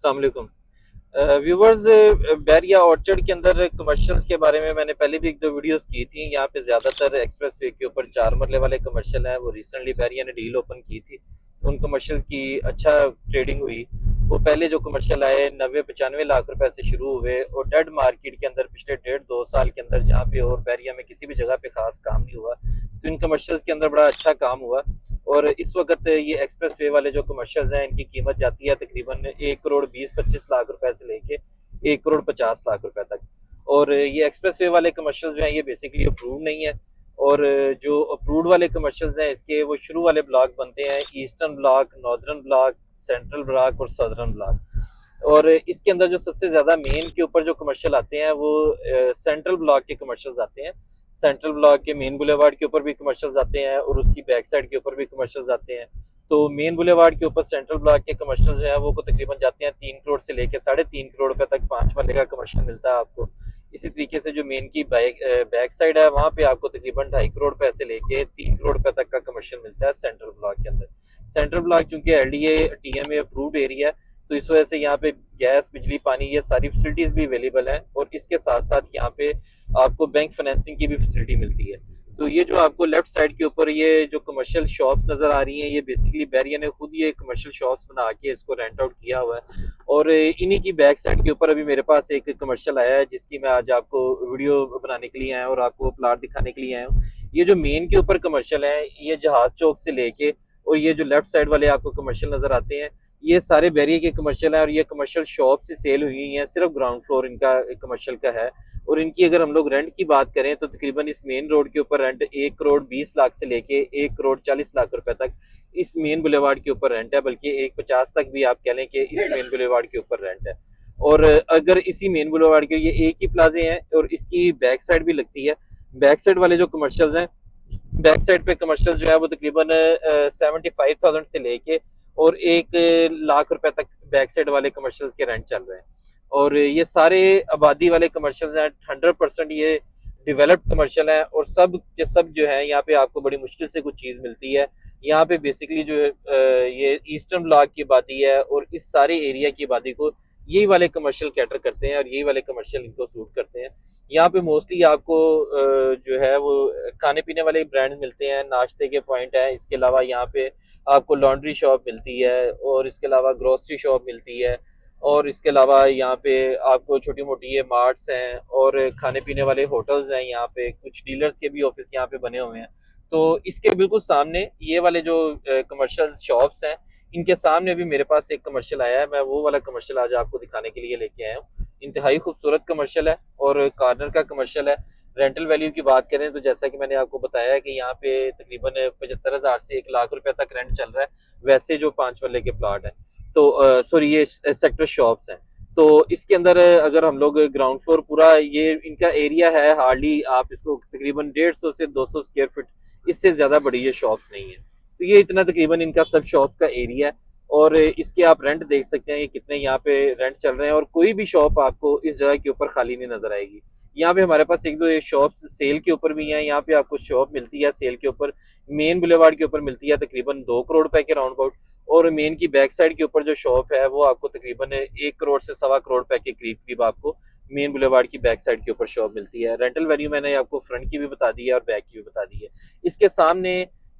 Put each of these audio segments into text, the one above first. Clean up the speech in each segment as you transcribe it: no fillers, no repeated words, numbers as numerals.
अस्सलाम वालेकुम viewers. Bairiya orchard के अंदर कमर्शियल्स के बारे में मैंने पहले भी एक दो वीडियोस की थी। यहाँ पे ज़्यादातर एक्सप्रेस वे के ऊपर 4 मरले वाले कमर्शियल हैं। वो रिसेंटली बैरिया ने डील ओपन की थी, तो उन कमर्शियल की अच्छा ट्रेडिंग हुई। वो पहले जो कमर्शियल आए 90-95 लाख रुपए से शुरू हुए और डेड मार्केट के अंदर पिछले 1.5-2 साल के अंदर जहाँ पे और बैरिया में किसी भी जगह पे खास काम नहीं हुआ, तो इन कमर्शियल्स के अंदर बड़ा अच्छा काम हुआ। और इस वक्त ये एक्सप्रेस वे वाले जो कमर्शियल्स हैं इनकी कीमत जाती है तकरीबन 1 करोड़ 20-25 लाख रुपए से लेके 1 करोड़ 50 लाख रुपए तक। और ये एक्सप्रेस वे वाले कमर्शियल्स जो हैं ये बेसिकली अप्रूव नहीं है। और जो अप्रूव्ड वाले कमर्शियल्स हैं इसके वो शुरू वाले ब्लॉक बनते हैं, eastern block, northern block, central block और सदर्न ब्लॉक। और इसके अंदर जो सबसे ज्यादा मेन के ऊपर जो कमर्शियल आते हैं वो सेंट्रल ब्लॉक के कमर्शियल्स आते हैं। सेंट्रल ब्लॉक के मेन बुलेवार्ड के ऊपर भी कमर्शियल्स आते हैं और उसकी बैक साइड के ऊपर भी कमर्शियल्स आते हैं। तो मेन बुलेवार्ड के ऊपर सेंट्रल ब्लॉक के कमर्शियल जो है वो को तकरीबन जाते हैं 3 करोड़ से लेकर 3.5 करोड़ रुपए तक 5 मरले का कमर्शियल मिलता है आपको। इसी तरीके से जो मेन की बैक साइड है वहाँ पे आपको तकरीबन 2.5 करोड़ रुपए से लेके 3 करोड़ रुपए तक का कमर्शियल मिलता है सेंट्रल ब्लॉक के अंदर। सेंट्रल ब्लॉक चूंकि एलडीए टीएमए अप्रूव्ड एरिया है, तो इस वजह से यहाँ पे गैस, बिजली, पानी ये सारी फैसिलिटीज भी अवेलेबल हैं। और इसके साथ साथ यहाँ पे आपको बैंक फाइनेंसिंग की भी फैसिलिटी मिलती है। तो ये जो आपको लेफ्ट साइड के ऊपर ये जो कमर्शियल शॉप्स नजर आ रही हैं, ये बेसिकली बैरिया ने खुद ये कमर्शियल शॉप्स बना के इसको रेंट आउट किया हुआ है। और इन्हीं की बैक साइड के ऊपर अभी मेरे पास एक कमर्शियल आया है जिसकी मैं आज आपको वीडियो बनाने के लिए आया हूँ और आपको प्लाट दिखाने के लिए आया हूँ। ये जो मेन के ऊपर कमर्शियल है ये जहाज चौक से लेके और ये जो लेफ्ट साइड वाले आपको कमर्शियल नजर आते हैं ये सारे बैरिया के कमर्शियल है। और ये कमर्शियल शॉप से सेल हुई हैं, सिर्फ ग्राउंड फ्लोर इनका कमर्शियल का है। और इनकी अगर हम लोग रेंट की बात करें तो तकरीबन इस मेन रोड के ऊपर रेंट 1 करोड़ 20 लाख से लेके 1 करोड़ 40 लाख रुपए तक इस मेन बुलेवार्ड के ऊपर रेंट है, बल्कि 1.50 तक भी आप कह लें कि इस मेन बुलेवार्ड के ऊपर रेंट है। और अगर इसी मेन बुलेवार्ड के ये एक ही प्लाजे हैं और इसकी बैक साइड भी लगती है। बैक साइड वाले जो कमर्शियल हैं, बैक साइड पे कमर्शियल जो है वो तकरीबन 75,000 से लेके और 1 लाख रुपए तक बैक साइड वाले कमर्शियल के रेंट चल रहे हैं। और ये सारे आबादी वाले कमर्शियल हैं, 100% ये डेवलप्ड कमर्शियल है। और सब के सब जो है यहाँ पे आपको बड़ी मुश्किल से कुछ चीज़ मिलती है। यहाँ पे बेसिकली जो ये ईस्टर्न ब्लॉक की आबादी है और इस सारे एरिया की आबादी को यही वाले कमर्शियल कैटर करते हैं और यही वाले कमर्शियल इनको सूट करते हैं। यहाँ पे मोस्टली आपको जो है वो खाने पीने वाले ब्रांड मिलते हैं, नाश्ते के पॉइंट हैं। इसके अलावा यहाँ पे आपको लॉन्ड्री शॉप मिलती है और इसके अलावा ग्रोसरी शॉप मिलती है। और इसके अलावा यहाँ पे आपको छोटी मोटी ये मार्ट्स हैं और खाने पीने वाले होटल्स हैं। यहाँ पे कुछ डीलर्स के भी ऑफिस यहाँ पे बने हुए हैं। तो इसके बिल्कुल सामने ये वाले जो कमर्शियल शॉप्स हैं इनके सामने भी मेरे पास एक कमर्शियल आया है। मैं वो वाला कमर्शियल आज आपको दिखाने के लिए लेके आया हूँ। इंतहाई खूबसूरत कमर्शियल है और कॉर्नर का कमर्शियल है। रेंटल वैल्यू की बात करें तो जैसा कि मैंने आपको बताया कि यहाँ पे तकरीबन 75,000 से 1 लाख रुपए तक रेंट चल रहा है। वैसे जो 5 मरले के प्लाट है तो सॉरी ये सेक्टर शॉप्स हैं। तो इसके अंदर अगर हम लोग ग्राउंड फ्लोर पूरा ये इनका एरिया है, हार्डली आप इसको तकरीबन 150 से 200 स्क्वायर फीट, इससे ज्यादा बड़ी ये शॉप्स नहीं है। तो ये इतना तकरीबन इनका सब शॉप्स का एरिया है। और इसके आप रेंट देख सकते हैं ये कितने यहाँ पे रेंट चल रहे हैं। और कोई भी शॉप आपको इस जगह के ऊपर खाली नहीं नजर आएगी। यहाँ पे हमारे पास एक दो ये शॉप्स सेल के ऊपर भी हैं। यहाँ पे आपको शॉप मिलती है सेल के ऊपर, मेन बुलेवार्ड के ऊपर मिलती है तकरीबन 2 करोड़ रुपए के राउंड अबाउट। और मेन की बैक साइड के ऊपर जो शॉप है वो आपको तकरीबन 1 करोड़ से 1.25 करोड़ रुपए के करीब करीब आपको मेन बुलेवार्ड की बैक साइड के ऊपर शॉप मिलती है। रेंटल वैल्यू मैंने आपको फ्रंट की भी बता दी है और बैक की भी बता दी है। इसके सामने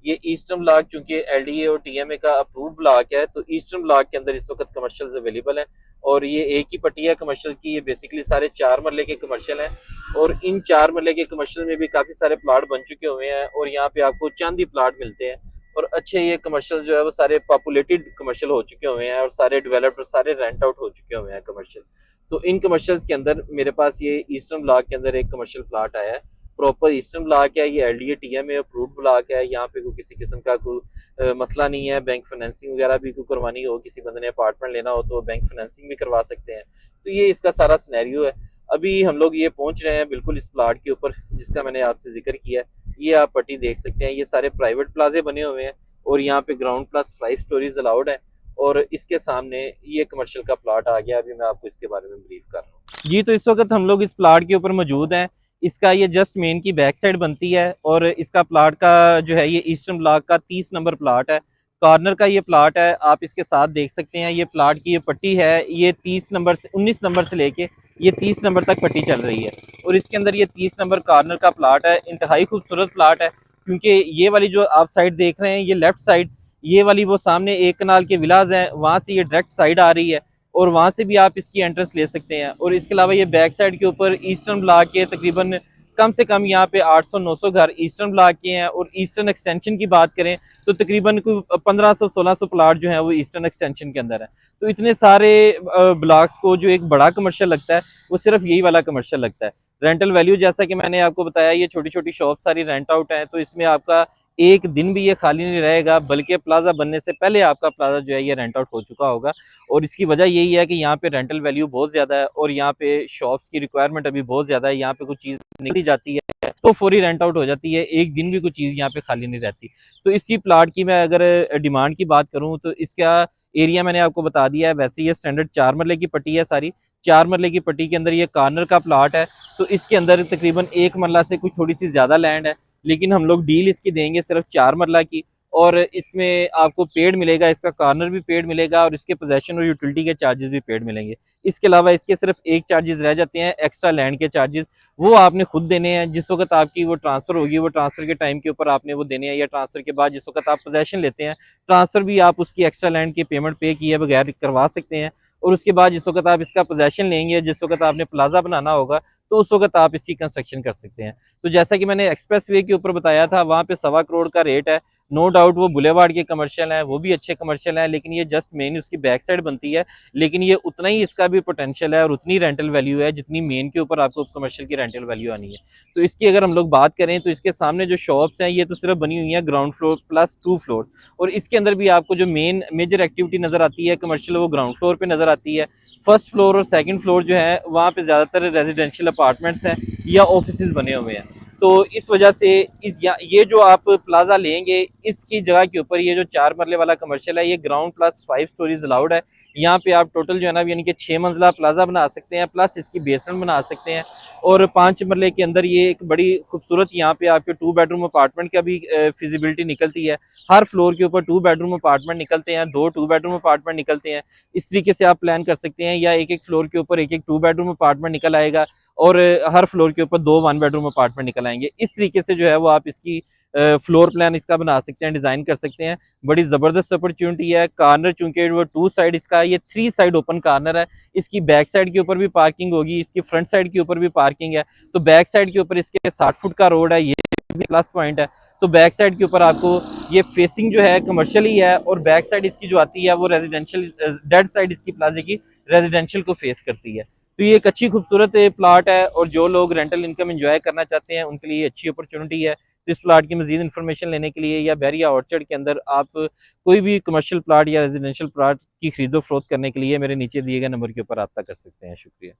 ये ईस्टर्न ब्लॉक चूंकि एलडीए और टीएमए का अप्रूव्ड ब्लॉक है, तो ईस्टर्न ब्लॉक के अंदर इस वक्त कमर्शियल अवेलेबल है। और ये एक ही पट्टी है कमर्शियल की, ये बेसिकली सारे 4 मरले के कमर्शियल हैं। और इन 4 मरले के कमर्शियल में भी काफी सारे प्लाट बन चुके हुए हैं और यहाँ पे आपको चांदी प्लाट मिलते हैं। और अच्छे ये कमर्शियल जो है वो सारे पॉपुलेटेड कमर्शियल हो चुके हुए हैं और सारे डेवलप्ड, सारे रेंट आउट हो चुके हुए हैं कमर्शियल। तो इन कमर्शियल्स के अंदर मेरे पास ये ईस्टर्न ब्लॉक के अंदर एक कमर्शियल प्लाट आया है। प्रॉपर ईस्टर्न ब्लॉक है, ये एलडीए टीएमए अप्रूव्ड ब्लॉक है। यहाँ पे कोई किसी किस्म का कोई मसला नहीं है। बैंक फाइनेंसिंग वगैरह भी कोई करवानी हो, किसी बंदे ने अपार्टमेंट लेना हो तो बैंक फाइनेंसिंग भी करवा सकते हैं। तो ये इसका सारा सिनेरियो है। अभी हम लोग ये पहुंच रहे हैं बिल्कुल इस प्लाट के ऊपर जिसका मैंने आपसे जिक्र किया है। ये आप पट्टी देख सकते हैं, ये सारे प्राइवेट प्लाजे बने हुए हैं और यहाँ पे ग्राउंड प्लस 5 स्टोरीज अलाउड है। और इसके सामने ये कमर्शियल का प्लाट आ गया। अभी मैं आपको इसके बारे में ब्रीफ कर रहा हूँ जी। तो इस वक्त हम लोग इस प्लाट के ऊपर मौजूद हैं। इसका ये जस्ट मेन की बैक साइड बनती है और इसका प्लाट का जो है ये ईस्टर्न ब्लॉक का 30 नंबर प्लाट है। कॉर्नर का ये प्लाट है, आप इसके साथ देख सकते हैं। ये प्लाट की ये पट्टी है, ये 30 नंबर से 19 नंबर से लेके ये 30 नंबर तक पट्टी चल रही है। और इसके अंदर ये 30 नंबर कॉर्नर का प्लाट है। इंतहाई खूबसूरत प्लाट है, क्योंकि ये वाली जो आप साइड देख रहे हैं, ये लेफ्ट साइड, ये वाली वो सामने एक कनाल के विलाज हैं, वहाँ से ये डायरेक्ट साइड आ रही है और वहाँ से भी आप इसकी एंट्रेंस ले सकते हैं। और इसके अलावा ये बैक साइड के ऊपर ईस्टर्न ब्लॉक के तकरीबन कम से कम यहाँ पे 800-900 घर ईस्टर्न ब्लॉक के हैं। और ईस्टर्न एक्सटेंशन की बात करें तो तकरीबन कोई 1500-1600 प्लाट जो है वो ईस्टर्न एक्सटेंशन के अंदर है। तो इतने सारे ब्लॉक्स को जो एक बड़ा कमर्शियल लगता है, वो सिर्फ यही वाला कमर्शियल लगता है। रेंटल वैल्यू जैसा कि मैंने आपको बताया, ये छोटी छोटी शॉप सारी रेंट आउट है, तो इसमें आपका एक दिन भी ये खाली नहीं रहेगा, बल्कि प्लाजा बनने से पहले आपका प्लाजा जो है ये रेंट आउट हो चुका होगा। और इसकी वजह यही है कि यहाँ पे रेंटल वैल्यू बहुत ज़्यादा है और यहाँ पे शॉप्स की रिक्वायरमेंट अभी बहुत ज़्यादा है। यहाँ पे कुछ चीज़ निकली जाती है तो फौरी रेंट आउट हो जाती है, एक दिन भी कोई चीज़ यहाँ पे खाली नहीं रहती। तो इसकी प्लाट की मैं अगर डिमांड की बात करूँ तो इसका एरिया मैंने आपको बता दिया है। वैसे ये स्टैंडर्ड 4 मरले की पट्टी है सारी। 4 मरले की पट्टी के अंदर ये कॉर्नर का प्लाट है, तो इसके अंदर तकरीबन 1 मरला से कुछ थोड़ी सी ज़्यादा लैंड है, लेकिन हम लोग डील इसकी देंगे सिर्फ 4 मरला की। और इसमें आपको पेड मिलेगा, इसका कॉर्नर भी पेड मिलेगा और इसके पोजेशन और यूटिलिटी के चार्जेस भी पेड मिलेंगे। इसके अलावा इसके सिर्फ एक चार्जेस रह जाते हैं, एक्स्ट्रा लैंड के चार्जेस। वो आपने खुद देने हैं। जिस वक्त आपकी वो ट्रांसफ़र होगी, वो ट्रांसफ़र के टाइम के ऊपर आपने वो देने हैं, या ट्रांसफ़र के बाद जिस वक्त आप पोजेशन लेते हैं, ट्रांसफ़र भी आप उसकी एक्स्ट्रा लैंड की पेमेंट पे किए बगैर करवा सकते हैं। और उसके बाद जिस वक्त आप इसका पोजेशन लेंगे, जिस वक्त आपने प्लाजा बनाना होगा, तो उस वक्त आप इसकी कंस्ट्रक्शन कर सकते हैं। तो जैसा कि मैंने एक्सप्रेस वे के ऊपर बताया था, वहाँ पे 1.25 करोड़ का रेट है। नो डाउट वो बुलेवार्ड के कमर्शियल हैं, वो भी अच्छे कमर्शियल हैं, लेकिन ये जस्ट मेन उसकी बैक साइड बनती है। लेकिन ये उतना ही इसका भी पोटेंशियल है और उतनी रेंटल वैल्यू है जितनी मेन के ऊपर आपको कमर्शियल की रेंटल वैल्यू आनी है। तो इसकी अगर हम लोग बात करें तो इसके सामने जो शॉप्स हैं, ये तो सिर्फ बनी हुई हैं ग्राउंड फ्लोर प्लस 2 फ्लोर। और इसके अंदर भी आपको जो मेजर एक्टिविटी नज़र आती है कमर्शियल, वो ग्राउंड फ्लोर पर नज़र आती है। फर्स्ट फ्लोर और सेकेंड फ्लोर जो है, वहाँ पर ज़्यादातर रेजिडेंशियल अपार्टमेंट्स हैं या ऑफिस बने हुए हैं। तो इस वजह से ये जो आप प्लाजा लेंगे, इसकी जगह के ऊपर ये जो 4 मरले वाला कमर्शियल है, ये ग्राउंड प्लस 5 स्टोरीज अलाउड है। यहाँ पे आप टोटल जो है ना, यानी कि 6 मंजिला प्लाजा बना सकते हैं, प्लस इसकी बेसमेंट बना सकते हैं। और 5 मरले के अंदर ये एक बड़ी खूबसूरत यहाँ पे आपके 2 बेडरूम अपार्टमेंट का भी फिजिबिलिटी निकलती है। हर फ्लोर के ऊपर 2 बेडरूम अपार्टमेंट निकलते हैं, 2 2 बेडरूम अपार्टमेंट निकलते हैं। इस तरीके से आप प्लान कर सकते हैं, या एक एक फ्लोर के ऊपर एक एक 2 बेडरूम अपार्टमेंट निकल आएगा और हर फ्लोर के ऊपर 2 1 बेडरूम अपार्टमेंट निकल आएंगे। इस तरीके से जो है वो आप इसकी फ्लोर प्लान इसका बना सकते हैं, डिजाइन कर सकते हैं। बड़ी जबरदस्त अपॉर्चुनिटी है। कॉर्नर चूंकि वो 2 साइड इसका, ये 3 साइड ओपन कॉर्नर है। इसकी बैक साइड के ऊपर भी पार्किंग होगी, इसकी फ्रंट साइड के ऊपर भी पार्किंग है। तो बैक साइड के ऊपर इसके 60 फुट का रोड है, ये भी प्लस पॉइंट है। तो बैक साइड के ऊपर आपको ये फेसिंग जो है कमर्शियल ही है, और बैक साइड इसकी जो आती है वो रेजिडेंशियल, डेड साइड इसकी प्लाजे की रेजिडेंशियल को फेस करती है। तो ये एक अच्छी खूबसूरत प्लाट है, और जो लोग रेंटल इनकम एंजॉय करना चाहते हैं उनके लिए अच्छी अपॉर्चुनिटी है। तो इस प्लाट की मजीद इन्फॉर्मेशन लेने के लिए, या बैरिया ऑर्चर्ड के अंदर आप कोई भी कमर्शियल प्लाट या रेजिडेंशियल प्लाट की खरीदो फरोख्त करने के लिए, मेरे नीचे दिए गए नंबर के ऊपर रब्ता कर सकते हैं। शुक्रिया।